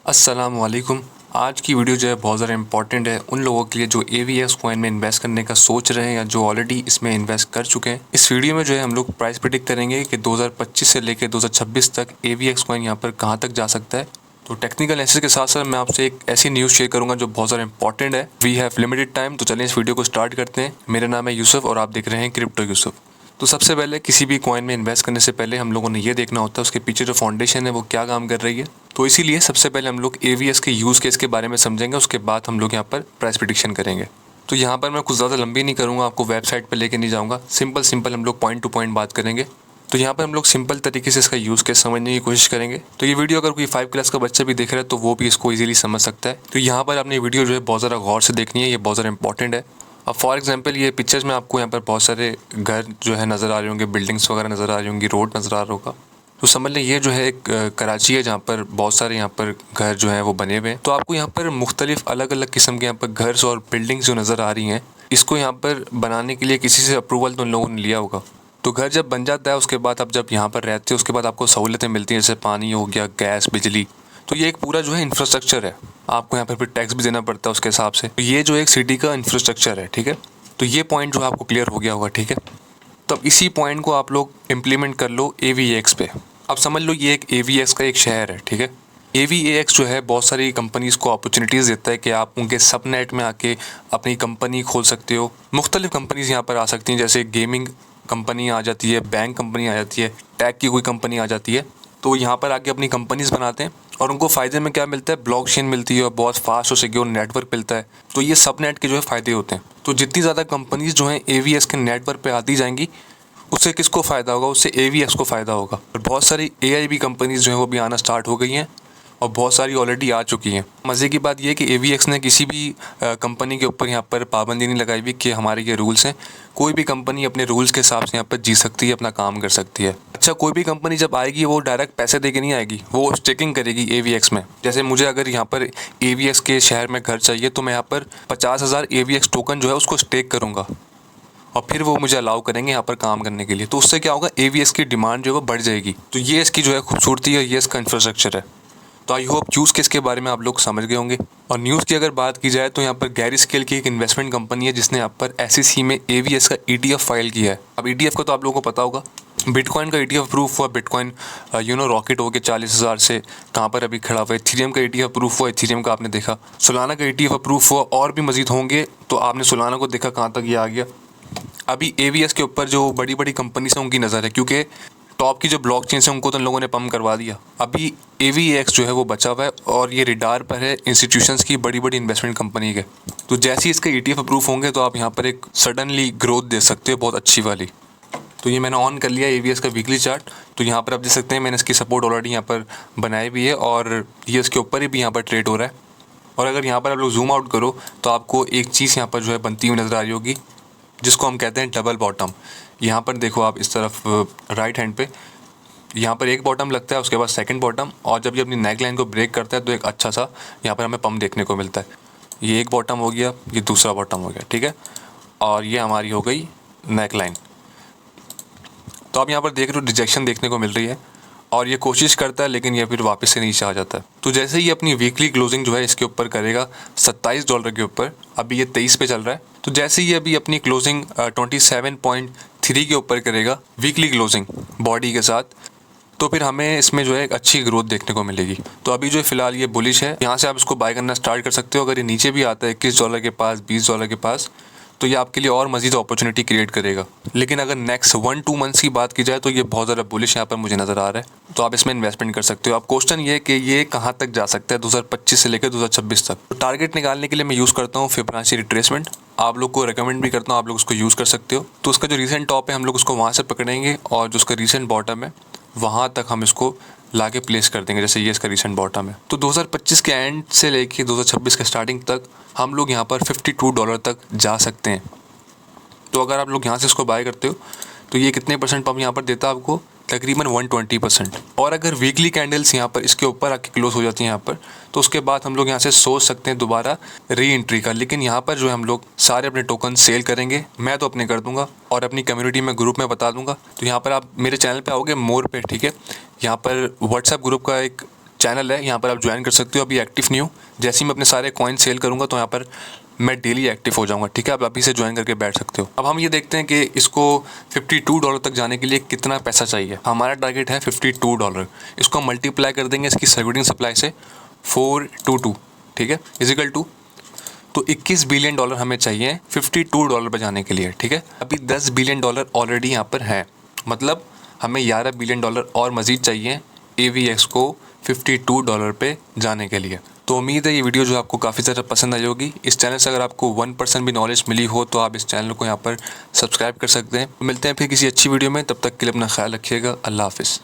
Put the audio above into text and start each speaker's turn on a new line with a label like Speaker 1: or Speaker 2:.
Speaker 1: अस्सलामुअलैकुम। आज की वीडियो जो है बहुत ज़्यादा इंपॉर्टेंट है उन लोगों के लिए जो AVX कॉइन में इन्वेस्ट करने का सोच रहे हैं या जो ऑलरेडी इसमें इन्वेस्ट कर चुके हैं। इस वीडियो में जो है हम लोग प्राइस प्रेडिक्ट करेंगे कि 2025 से लेकर 2026 तक AVX कॉइन यहाँ पर कहाँ तक जा सकता है। तो टेक्निकल एनालिसिस के साथ साथ मैं आपसे एक ऐसी न्यूज़ शेयर करूंगा जो बहुत ज़्यादा इंपॉर्टेंट है। वी हैव लिमिटेड टाइम, तो चलिए इस वीडियो को स्टार्ट करते हैं। मेरा नाम है यूसुफ और आप देख रहे हैं क्रिप्टो यूसुफ। तो सबसे पहले किसी भी कॉइन में इन्वेस्ट करने से पहले हम लोगों ने ये देखना होता है उसके पीछे जो फाउंडेशन है वो क्या काम कर रही है। तो इसीलिए सबसे पहले हम लोग AVX के यूज़ केस के बारे में समझेंगे, उसके बाद हम लोग यहाँ पर प्राइस प्रेडिक्शन करेंगे। तो यहाँ पर मैं कुछ ज़्यादा लंबी नहीं करूँगा, आपको वेबसाइट पर लेके नहीं जाऊँगा, सिंपल हम लोग पॉइंट टू पॉइंट बात करेंगे। तो यहाँ पर हम लोग सिंपल तरीके से इसका यूज़ केस समझने की कोशिश करेंगे। तो ये वीडियो अगर कोई 5 क्लास का बच्चा भी देख रहा है तो वो भी इसको इजीली समझ सकता है। तो यहाँ पर आपने वीडियो जो है बहुत ज़्यादा गौर से देखनी है, ये बहुत ज़्यादा इंपॉर्टेंट है। अब फॉर एग्जांपल ये पिक्चर्स में आपको यहाँ पर बहुत सारे घर जो है नज़र आ रहे होंगे, बिल्डिंग्स वगैरह नज़र आ रही होंगी, रोड नज़र आ रहा होगा। तो समझ लें ये जो है एक कराची है जहाँ पर बहुत सारे यहाँ पर घर जो हैं वो बने हुए हैं। तो आपको यहाँ पर मुख्तलिफ अलग अलग किस्म के यहाँ पर घर और बिल्डिंग्स जो नज़र आ रही हैं, इसको यहाँ पर बनाने के लिए किसी से अप्रूवल तो उन लोगों ने लिया होगा। तो घर जब बन जाता है उसके बाद आप जब यहाँ पर रहते हो उसके बाद आपको सहूलतें मिलती हैं, जैसे पानी हो गया, गैस, बिजली। तो ये एक पूरा जो है इंफ्रास्ट्रक्चर है, आपको यहाँ पर फिर टैक्स भी देना पड़ता है उसके हिसाब से। तो ये जो एक सिटी का इंफ्रास्ट्रक्चर है, ठीक है। तो ये पॉइंट जो है आपको क्लियर हो गया होगा, ठीक है। तब इसी पॉइंट को आप लोग इम्प्लीमेंट कर लो AVX पे। अब समझ लो ये एक AVX का एक शहर है, ठीक है। AVX जो है बहुत सारी कंपनीज़ को अपॉर्चुनिटीज़ देता है कि आप उनके सबनेट में आके अपनी कंपनी खोल सकते हो। मुख्तलिफ कंपनीज़ यहाँ पर आ सकती हैं, जैसे गेमिंग कंपनी आ जाती है, बैंक कंपनी आ जाती है, टैग की कोई कंपनी आ जाती है। तो यहाँ पर आके अपनी कंपनीज़ बनाते हैं और उनको फ़ायदे में क्या मिलता है, ब्लॉकचेन मिलती है और बहुत फास्ट और सिक्योर नेटवर्क मिलता है। तो ये सब नेट के जो है फ़ायदे होते हैं। तो जितनी ज़्यादा कंपनीज़ जो हैं AVX के नेटवर्क पे आती जाएंगी, उससे किसको फ़ायदा होगा, उससे AVX को फ़ायदा होगा। और बहुत सारी AIB कंपनीज़ जो हैं वो भी आना स्टार्ट हो गई हैं और बहुत सारी ऑलरेडी आ चुकी हैं। मज़े की बात यह है कि AVX ने किसी भी कंपनी के ऊपर यहाँ पर पाबंदी नहीं लगाई हुई कि हमारे ये रूल्स हैं। कोई भी कंपनी अपने रूल्स के हिसाब से यहाँ पर जी सकती है, अपना काम कर सकती है। अच्छा, कोई भी कंपनी जब आएगी वो डायरेक्ट पैसे दे के नहीं आएगी, वो स्टेकिंग करेगी AVX में। जैसे मुझे अगर यहाँ पर AVX के शहर में घर चाहिए तो मैं यहाँ पर 50,000 AVX टोकन जो है उसको स्टेक करूँगा और फिर वो मुझे अलाउ करेंगे यहाँ पर काम करने के लिए। तो उससे क्या होगा, AVX की डिमांड जो है वो बढ़ जाएगी। तो ये इसकी जो है खूबसूरती है, ये इसका इंफ्रास्ट्रक्चर है। तो आई होप यूज़ केस के बारे में आप लोग समझ गए होंगे। और न्यूज़ की अगर बात की जाए तो यहाँ पर गैरी स्केल की एक इन्वेस्टमेंट कंपनी है जिसने यहाँ पर SEC में AVX का ETF फाइल किया है। अब ETF का तो आप लोगों को पता होगा, बिटकॉइन का ETF अप्रूव हुआ, बिटकॉइन रॉकेट हो के 40,000 से कहाँ पर अभी खड़ा हुआ है। इथेरियम का ETF अप्रूव हुआ, इथेरियम का आपने देखा। सोलाना का ETF अप्रूव हुआ, और भी मजीद होंगे। तो आपने सोलाना को देखा कहाँ तक ये आ गया। अभी AVX के ऊपर जो बड़ी बड़ी कंपनीज हैं उनकी नज़र है, क्योंकि टॉप की जो ब्लॉकचेन है उनको तो इन लोगों ने पम्प करवा दिया। अभी AVX जो है वो बचा हुआ है और ये रिडार पर है इंस्टीट्यूशंस की, बड़ी बड़ी इन्वेस्टमेंट कंपनी के। तो जैसे ही इसके ETF अप्रूव होंगे तो आप यहाँ पर एक सडनली ग्रोथ दे सकते हो, बहुत अच्छी वाली। तो ये मैंने ऑन कर लिया AVX का वीकली चार्ट। तो यहाँ पर आप देख सकते हैं मैंने इसकी सपोर्ट ऑलरेडी यहाँ पर बनाई भी है और ये इसके ऊपर ही भी यहाँ पर ट्रेड हो रहा है। और अगर यहाँ पर आप लोग जूम आउट करो तो आपको एक चीज़ यहाँ पर जो है बनती हुई नज़र आ रही होगी, जिसको हम कहते हैं डबल बॉटम। यहाँ पर देखो आप इस तरफ राइट हैंड पे, यहाँ पर एक बॉटम लगता है, उसके बाद सेकंड बॉटम, और जब ये अपनी नेक लाइन को ब्रेक करता है तो एक अच्छा सा यहाँ पर हमें पम्प देखने को मिलता है। ये एक बॉटम हो गया, ये दूसरा बॉटम हो गया, ठीक है। और ये हमारी हो गई नेक लाइन। तो आप यहाँ पर देख रहे हो रिजेक्शन देखने को मिल रही है और ये कोशिश करता है लेकिन ये फिर वापस से नीचे आ जाता है। तो जैसे ही अपनी वीकली क्लोजिंग जो है इसके ऊपर करेगा $27 के ऊपर, अभी ये 23 पे चल रहा है। तो जैसे ही अभी अपनी क्लोजिंग 27.3 के ऊपर करेगा वीकली क्लोजिंग बॉडी के साथ, तो फिर हमें इसमें जो है एक अच्छी ग्रोथ देखने को मिलेगी। तो अभी जो फ़िलहाल ये बुलिश है, यहाँ से आप इसको बाय करना स्टार्ट कर सकते हो। अगर ये नीचे भी आता है $21 के पास, $20 के पास, तो ये आपके लिए और मज़ीद अपॉर्चुनिटी क्रिएट करेगा। लेकिन अगर नेक्स्ट 1-2 मंथ्स की बात की जाए तो ये बहुत ज़्यादा बुलिश यहाँ पर मुझे नज़र आ रहा है। तो आप इसमें इन्वेस्टमेंट कर सकते हो। अब क्वेश्चन ये है कि ये कहाँ तक जा सकता है 2025 से लेकर 2026 तक। तो टारगेट निकालने के लिए मैं यूज़ करता हूँ फिबोनाची रिट्रेसमेंट। आप लोग को रिकमेंड भी करता हूँ, आप लोग उसको यूज़ कर सकते हो। तो उसका जो रीसेंट टॉप है हम लोग उसको वहाँ से पकड़ेंगे और जो उसका रीसेंट बॉटम है वहाँ तक हम इसको लाके प्लेस कर देंगे, जैसे ये इसका रीसेंट बॉटम है। तो 2025 के एंड से लेके 2026 के स्टार्टिंग तक हम लोग यहाँ पर $52 तक जा सकते हैं। तो अगर आप लोग यहाँ से इसको बाय करते हो तो ये कितने परसेंट पम्प यहाँ पर देता है आपको, तकरीबन 120%। और अगर वीकली कैंडल्स यहाँ पर इसके ऊपर आके क्लोज हो जाती हैं यहाँ पर, तो उसके बाद हम लोग यहाँ से सोच सकते हैं दोबारा री एंट्री का। लेकिन यहाँ पर जो है हम लोग सारे अपने टोकन सेल करेंगे, मैं तो अपने कर दूंगा और अपनी कम्युनिटी में ग्रुप में बता दूंगा। तो यहाँ पर आप मेरे चैनल पे आओगे मोर पे, ठीक है। यहाँ पर व्हाट्सएप ग्रुप का एक चैनल है, यहाँ पर आप ज्वाइन कर सकते हो। अभी एक्टिव नहीं हूँ, जैसे ही मैं अपने सारे कॉइन सेल करूँगा तो यहाँ पर मैं डेली एक्टिव हो जाऊँगा, ठीक है। आप अभी से ज्वाइन करके बैठ सकते हो। अब हम ये देखते हैं कि इसको $52 तक जाने के लिए कितना पैसा चाहिए। हमारा टारगेट है $52। इसको हम मल्टीप्लाई कर देंगे इसकी सर्विटिंग सप्लाई से 422, ठीक है, इजिकल टू तो $21 बिलियन हमें चाहिए $52 पे जाने के लिए, ठीक है। अभी $10 बिलियन ऑलरेडी यहाँ पर है, मतलब हमें $11 बिलियन और मज़ीद चाहिए AVX को $52 पे जाने के लिए। तो उम्मीद है ये वीडियो जो आपको काफ़ी ज़्यादा पसंद आई होगी। इस चैनल से अगर आपको 1% भी नॉलेज मिली हो तो आप इस चैनल को यहाँ पर सब्सक्राइब कर सकते हैं। मिलते हैं फिर किसी अच्छी वीडियो में, तब तक के लिए अपना ख्याल रखिएगा। अल्लाह हाफिज़।